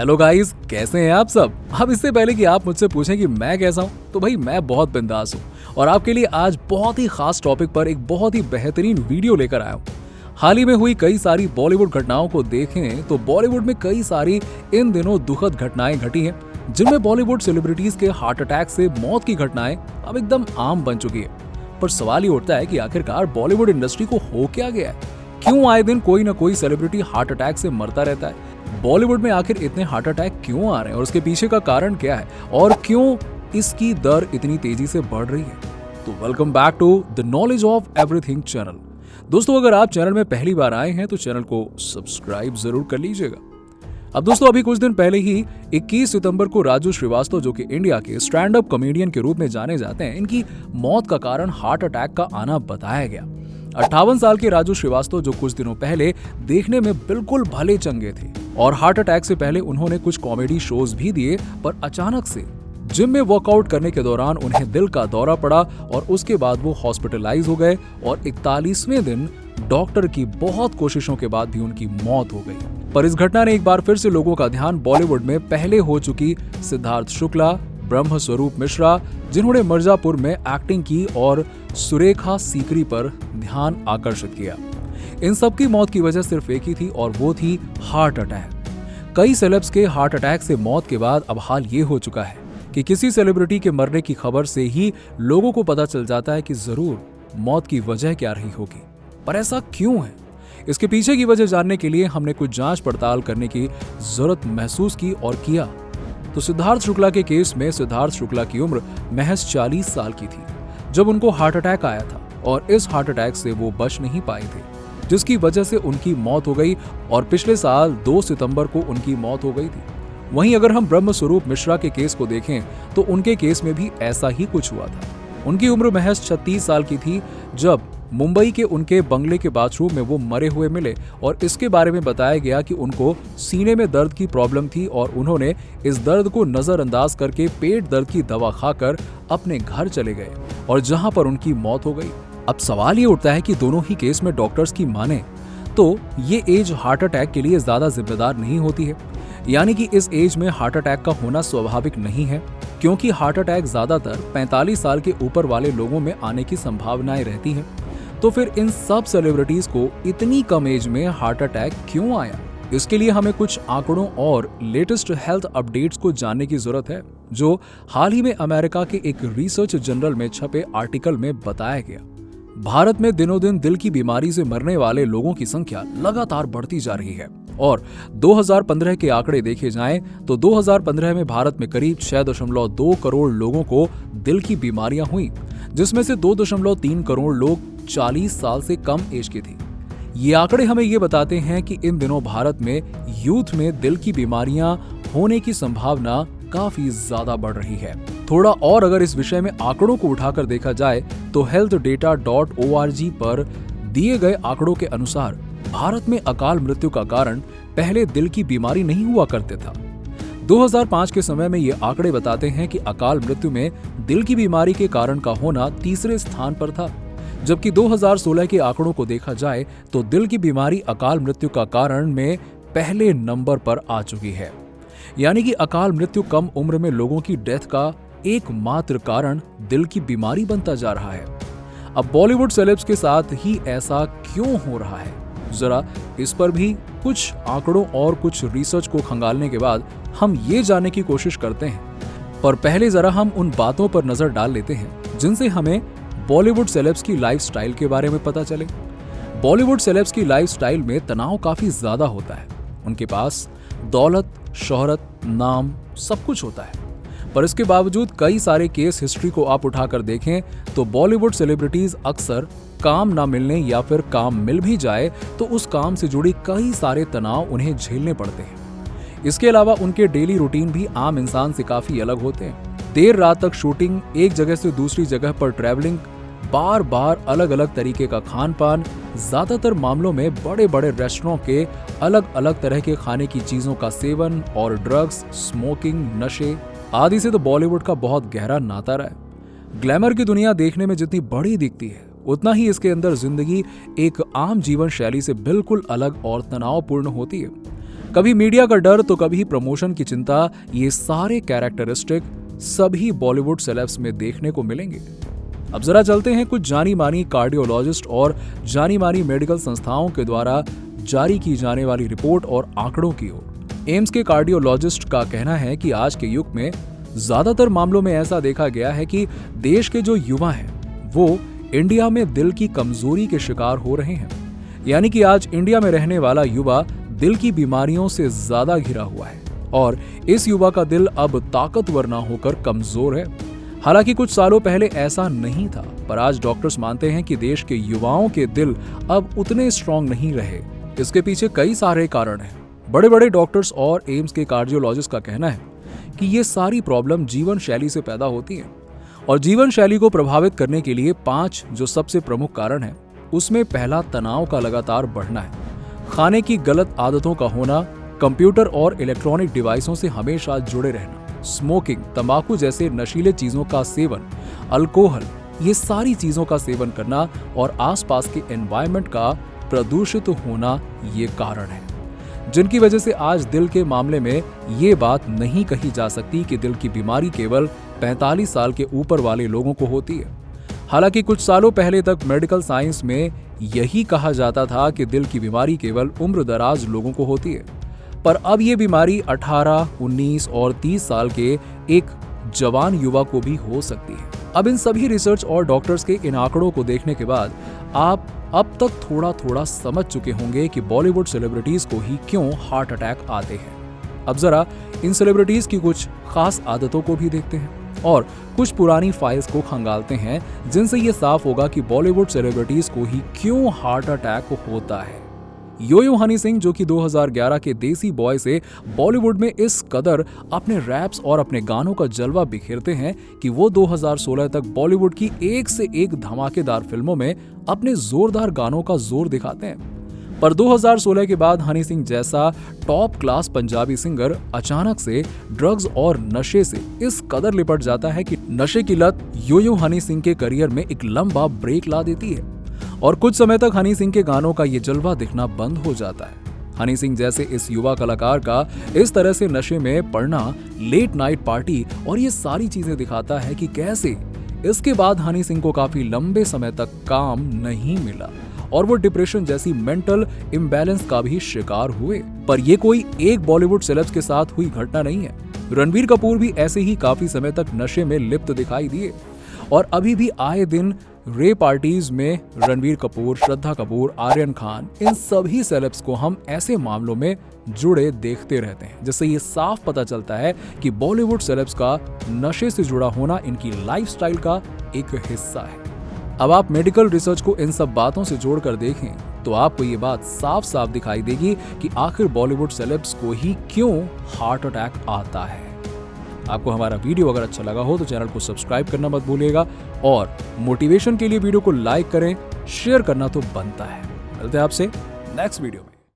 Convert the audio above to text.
Hello guys, कैसे हैं आप सब। अब इससे पहले कि आप मुझसे पूछें कि मैं कैसा हूं, तो भाई मैं बहुत बिंदास हूं और आपके लिए आज बहुत ही खास टॉपिक पर एक बहुत ही बेहतरीन वीडियो लेकर आया हूं। हाल ही में हुई कई सारी बॉलीवुड घटनाओं को देखें तो बॉलीवुड में कई सारी इन दिनों दुखद घटनाएं घटी हैं, जिनमें बॉलीवुड सेलिब्रिटीज के हार्ट अटैक से मौत की घटनाएं अब एकदम आम बन चुकी है। पर सवाल ये उठता है कि आखिरकार बॉलीवुड इंडस्ट्री को हो क्या गया है? क्यों आए दिन कोई ना कोई सेलिब्रिटी हार्ट अटैक से मरता रहता है? बॉलीवुड में आखिर इतने हार्ट अटैक क्यों आ रहे हैं और उसके पीछे का कारण क्या है और क्यों इसकी दर इतनी तेजी से बढ़ रही है? तो welcome back to the knowledge of everything channel. दोस्तों, अगर आप चैनल में पहली बार आए हैं तो चैनल को सब्सक्राइब जरूर कर लीजिएगा। अब दोस्तों, अभी कुछ दिन पहले ही 21 सितंबर को राजू श्रीवास्तव, जो कि इंडिया के स्टैंड अप कॉमेडियन के रूप में जाने जाते हैं, इनकी मौत का कारण हार्ट अटैक का आना बताया गया। 58 साल के राजू श्रीवास्तव, जो कुछ दिनों पहले देखने में बिल्कुल भले चंगे थे और हार्ट अटैक से पहले उन्होंने कुछ कॉमेडी शोज भी दिए, पर अचानक से जिम में वर्कआउट करने के दौरान उन्हें दिल का दौरा पड़ा और उसके बाद वो हॉस्पिटलाइज हो गए और 41वें दिन डॉक्टर की बहुत कोशिशों के बाद भी उनकी मौत हो गई। पर इस घटना ने एक बार फिर से लोगों का ध्यान बॉलीवुड में पहले हो चुकी सिद्धार्थ शुक्ला, ब्रह्म स्वरूप मिश्रा, जिन्होंने मिर्जापुर में एक्टिंग की, और सुरेखा सीकरी पर ध्यान आकर्षित किया। इन सबकी मौत की वजह सिर्फ एक ही थी और वो थी हार्ट अटैक। कई सेलेब्स के हार्ट अटैक से मौत के बाद अब हाल ये हो चुका है कि किसी सेलिब्रिटी के मरने की खबर से ही लोगों को पता चल जाता है कि जरूर मौत की वजह क्या रही होगी। पर ऐसा क्यों है? इसके पीछे की वजह जानने के लिए हमने कुछ जांच पड़ताल करने की जरूरत महसूस की और किया। तो सिद्धार्थ शुक्ला के केस में सिद्धार्थ शुक्ला की उम्र महज 40 साल की थी जब उनको हार्ट अटैक आया था और इस हार्ट अटैक से वो बच नहीं पाए थे, जिसकी वजह से उनकी मौत हो गई और पिछले साल 2 सितंबर को उनकी मौत हो गई थी। वहीं अगर हम ब्रह्म स्वरूप मिश्रा के केस को देखें तो उनके केस में भी ऐसा ही कुछ हुआ था। उनकी उम्र महज 36 साल की थी जब मुंबई के उनके बंगले के बाथरूम में वो मरे हुए मिले और इसके बारे में बताया गया कि उनको सीने में दर्द की प्रॉब्लम थी और उन्होंने इस दर्द को नजरअंदाज करके पेट दर्द की दवा खाकर अपने घर चले गए और जहां पर उनकी मौत हो गई। अब सवाल ये उठता है कि दोनों ही केस में डॉक्टर्स की माने तो ये एज हार्ट अटैक के लिए ज्यादा जिम्मेदार नहीं होती है, यानी कि इस एज में हार्ट अटैक का होना स्वाभाविक नहीं है, क्योंकि हार्ट अटैक ज्यादातर 45 साल के ऊपर वाले लोगों में आने की संभावनाएं रहती हैं। तो फिर इन सब सेलिब्रिटीज को इतनी कम एज में हार्ट अटैक क्यों आया? इसके लिए हमें कुछ आंकड़ों और लेटेस्ट हेल्थ अपडेट्स को जानने की जरूरत है, जो हाल ही में अमेरिका के एक रिसर्च जर्नल में छपे आर्टिकल में बताया गया। भारत में दिनों दिन दिल की बीमारी से मरने वाले लोगों की संख्या लगातार बढ़ती जा रही है और 2015 के आंकड़े देखे जाएं तो 2015 में भारत में करीब 6.2 करोड़ लोगों को दिल की बीमारियां हुई, जिसमें से 2.3 करोड़ लोग 40 साल से कम एज के थे। ये आंकड़े हमें ये बताते हैं कि इन दिनों भारत में यूथ में दिल की बीमारियां होने की संभावना काफी ज्यादा बढ़ रही है। थोड़ा और अगर इस विषय में आंकड़ों को उठाकर देखा जाए तो healthdata.org पर दिए गए आंकड़ों के अनुसार भारत में अकाल मृत्यु का कारण पहले दिल की बीमारी नहीं हुआ करते था। 2005 के समय में ये आंकड़े बताते हैं कि अकाल मृत्यु में दिल की बीमारी के कारण का होना तीसरे स्थान पर था, जबकि 2016 के आंकड़ों को देखा जाए तो दिल की बीमारी अकाल मृत्यु का कारण में पहले नंबर पर आ चुकी है। यानी कि अकाल मृत्यु कम उम्र में लोगों की डेथ का एकमात्र कारण दिल की बीमारी बनता जा रहा है। अब बॉलीवुड सेलेब्स के साथ ही ऐसा क्यों हो रहा है? जरा इस पर भी कुछ आंकड़ों और कुछ रिसर्च को खंगालने के बाद हम ये जानने की कोशिश करते हैं। पर पहले जरा हम उन बातों पर नजर डाल लेते हैं जिनसे हमें बॉलीवुड सेलेब्स की लाइफस्टाइल के बारे में पता चले। बॉलीवुड सेलेब्स की लाइफस्टाइल में तनाव काफी ज्यादा होता है। उनके पास दौलत, शोहरत, नाम सब कुछ होता है, पर इसके बावजूद कई सारे केस हिस्ट्री को आप उठाकर देखें तो बॉलीवुड सेलिब्रिटीज अक्सर काम ना मिलने या फिर काम मिल भी जाए तो उस काम से जुड़ी कई सारे तनाव उन्हें झेलने पड़ते हैं। इसके अलावा उनके डेली रूटीन भी आम इंसान से काफी अलग होते हैं। देर रात तक शूटिंग, एक जगह से दूसरी जगह पर ट्रैवलिंग, बार बार अलग अलग तरीके का खान पान, ज्यादातर मामलों में बड़े बड़े रेस्टोरेंट के अलग अलग तरह के खाने की चीजों का सेवन और ड्रग्स, स्मोकिंग, नशे आदि से तो बॉलीवुड का बहुत गहरा नाता रहा है। ग्लैमर की दुनिया देखने में जितनी बड़ी दिखती है, उतना ही इसके अंदर जिंदगी एक आम जीवन शैली से बिल्कुल अलग और तनावपूर्ण होती है। कभी मीडिया का डर तो कभी प्रमोशन की चिंता, ये सारे कैरेक्टरिस्टिक सभी बॉलीवुड सेलेब्स में देखने को मिलेंगे। अब जरा चलते हैं कुछ जानी मानी कार्डियोलॉजिस्ट और जानी मानी मेडिकल संस्थाओं के द्वारा जारी की जाने वाली रिपोर्ट और आंकड़ों की ओर। एम्स के कार्डियोलॉजिस्ट का कहना है कि आज के युग में ज्यादातर मामलों में ऐसा देखा गया है कि देश के जो युवा हैं वो इंडिया में दिल की कमजोरी के शिकार हो रहे हैं। यानी कि आज इंडिया में रहने वाला युवा दिल की बीमारियों से ज्यादा घिरा हुआ है और इस युवा का दिल अब ताकतवर ना होकर कमजोर है। हालांकि कुछ सालों पहले ऐसा नहीं था, पर आज डॉक्टर्स मानते हैं कि देश के युवाओं के दिल अब उतने स्ट्रांग नहीं रहे। इसके पीछे कई सारे कारण हैं। बड़े बड़े डॉक्टर्स और एम्स के कार्डियोलॉजिस्ट का कहना है कि ये सारी प्रॉब्लम जीवन शैली से पैदा होती है और जीवन शैली को प्रभावित करने के लिए 5 जो सबसे प्रमुख कारण हैं, उसमें पहला तनाव का लगातार बढ़ना है, खाने की गलत आदतों का होना, कंप्यूटर और इलेक्ट्रॉनिक डिवाइसों से हमेशा जुड़े रहना, स्मोकिंग, तंबाकू जैसे नशीले चीजों का सेवन, अल्कोहल, ये सारी चीजों का सेवन करना और आसपास के एनवायरनमेंट का प्रदूषित होना ये कारण है, जिनकी वजह से आज दिल के मामले में ये बात नहीं कही जा सकती कि दिल की बीमारी केवल 45 साल के ऊपर वाले लोगों को होती है। हालांकि कुछ सालों पहले तक मेडिकल साइंस में यही कहा जाता था कि दिल की बीमारी केवल उम्रदराज लोगों को होती है, पर अब ये बीमारी 18, 19 और 30 साल के एक जवान युवा को भी हो सकती है। अब इन सभी रिसर्च और डॉक्टर्स के इन आंकड़ों को देखने के बाद आप अब तक थोड़ा थोड़ा समझ चुके होंगे कि बॉलीवुड सेलिब्रिटीज को ही क्यों हार्ट अटैक आते हैं। अब जरा इन सेलिब्रिटीज की कुछ खास आदतों को भी देखते हैं और कुछ पुरानी फाइल्स को खंगालते हैं, जिनसे ये साफ होगा कि बॉलीवुड सेलिब्रिटीज को ही क्यों हार्ट अटैक होता है। यो यो हनी सिंह, जो कि 2011 के देसी बॉय से बॉलीवुड में इस कदर अपने रैप्स और अपने गानों का जलवा बिखेरते हैं कि वो 2016 तक बॉलीवुड की एक से एक धमाकेदार फिल्मों में अपने जोरदार गानों का जोर दिखाते हैं। पर 2016 के बाद हनी सिंह जैसा टॉप क्लास पंजाबी सिंगर अचानक से ड्रग्स और नशे से इस कदर लिपट जाता है कि नशे की लत यो यो हनी सिंह के करियर में एक लंबा ब्रेक ला देती है और कुछ समय तक हनी सिंह के गानों का ये जलवा दिखना बंद हो जाता है। हनी सिंह जैसे इस युवा कलाकार का इस तरह से नशे में पड़ना, लेट नाइट पार्टी और ये सारी चीजें दिखाता है कि कैसे इसके बाद हनी सिंह को काफी लंबे समय तक काम नहीं मिला और वो डिप्रेशन जैसी मेंटल इम्बैलेंस का भी शिकार हुए। पर ये कोई एक बॉलीवुड सेलेब्स के साथ हुई घटना नहीं है। रणबीर कपूर भी ऐसे ही काफी समय तक नशे में लिप्त दिखाई दिए और अभी भी आए दिन रे पार्टीज में रणबीर कपूर, श्रद्धा कपूर, आर्यन खान, इन सभी सेलेब्स को हम ऐसे मामलों में जुड़े देखते रहते हैं, जिससे ये साफ पता चलता है कि बॉलीवुड सेलेब्स का नशे से जुड़ा होना इनकी लाइफस्टाइल का एक हिस्सा है। अब आप मेडिकल रिसर्च को इन सब बातों से जोड़कर देखें तो आपको ये बात साफ साफ दिखाई देगी कि आखिर बॉलीवुड सेलेब्स को ही क्यों हार्ट अटैक आता है। आपको हमारा वीडियो अगर अच्छा लगा हो तो चैनल को सब्सक्राइब करना मत भूलिएगा और मोटिवेशन के लिए वीडियो को लाइक करें, शेयर करना तो बनता है। मिलते हैं आपसे नेक्स्ट वीडियो में।